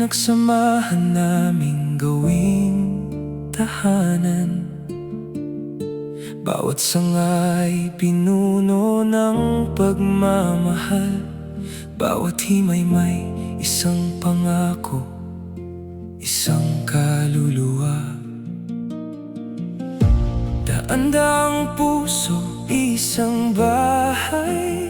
pinagsamahan naming gawing tahanan. Bawat sangay pinuno ng pagmamahal, bawat himay may isang pangako, isang kaluluwa. Daan-daang puso, isang bahay,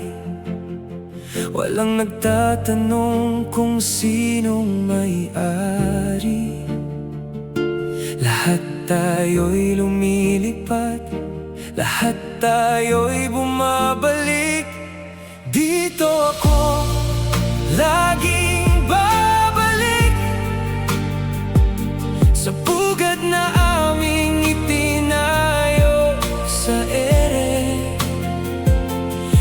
walang nagtatanong kung sinong may-ari. Lahat tayo'y lumilipad, lahat tayo'y bumabalik. Dito ako laging babalik, sa pugad na aming itinayo sa ere.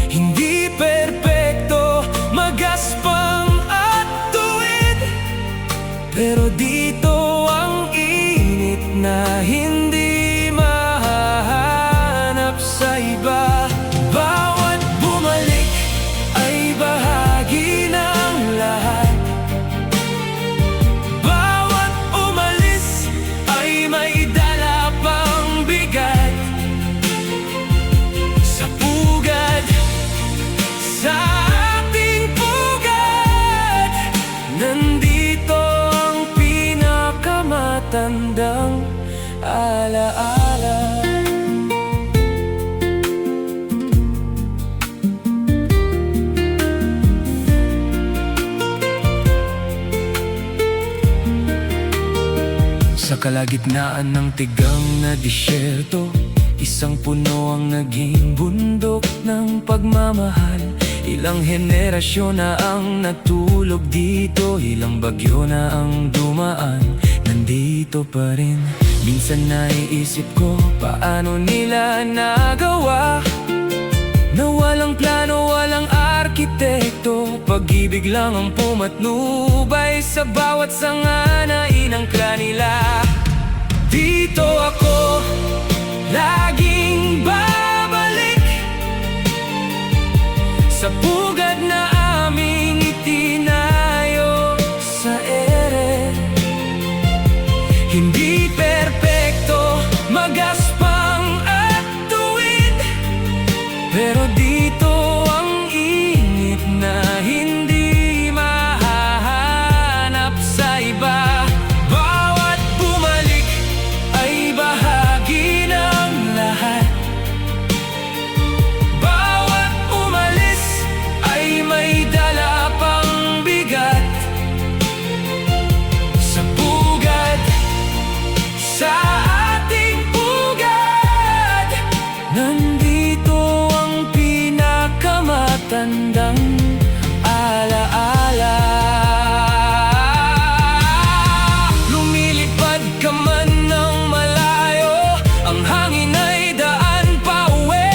Hindi perpekto, magaspang at tuwid, pero dito ang init na hindi mahahanap sa iba. Bawat bumalik ay bahagi ng lahat, bawat umalis ay may dala pang bigat. Sa pugad, sa ating pugad, nandito ang pinakamatandang alaala. Sa kalagitnaan ng tigang na disyerto, isang puno ang naging bundok ng pagmamahal. Ilang henerasyon na ang natulog dito, ilang bagyo na ang dumaan, nandito pa rin. Minsan naiisip ko, paano nila nagawa na walang plano, walang arkitekto, pag-ibig lang ang pumatnubay sa bawat sanga na inangkla nila. Dito ako laging babalik, sa pugad na aming itinayo sa ere. Hindi perpekto, magaspang at tuwid, pero dito ang init na hindi mahahanap sa iba. Bawat bumalik ay bahagi ng lahat, bawat umalis ay may dala pang bigat. Sa pugad, sa ating pugad, nandito ang pinakamatandang alaala. Lumilipad ka man ng malayo, ang hangin ay daan pa uwi.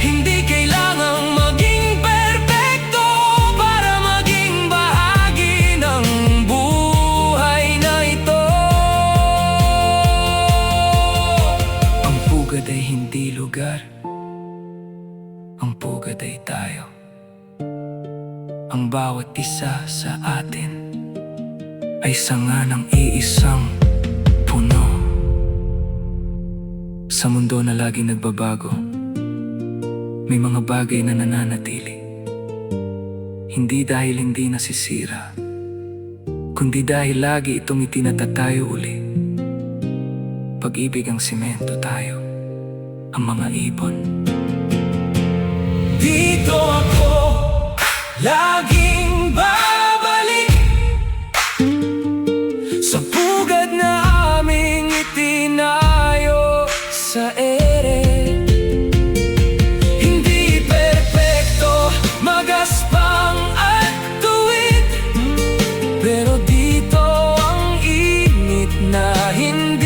Hindi kailangang maging perpekto para maging bahagi ng buhay na ito. Ang pugad ay hindi lugar, ang pugad ay tayo. Ang bawat isa sa atin ay sanga ng iisang puno. Sa mundo na laging nagbabago, may mga bagay na nananatili. Hindi dahil hindi nasisira, kundi dahil lagi itong itinatatayo uli. Pag-ibig ang simento, tayo ang mga ibon. Dito ako laging babalik, sa pugad na aming itinayo sa ere. Hindi perpekto, magaspang at tuwid, pero dito ang init na hindi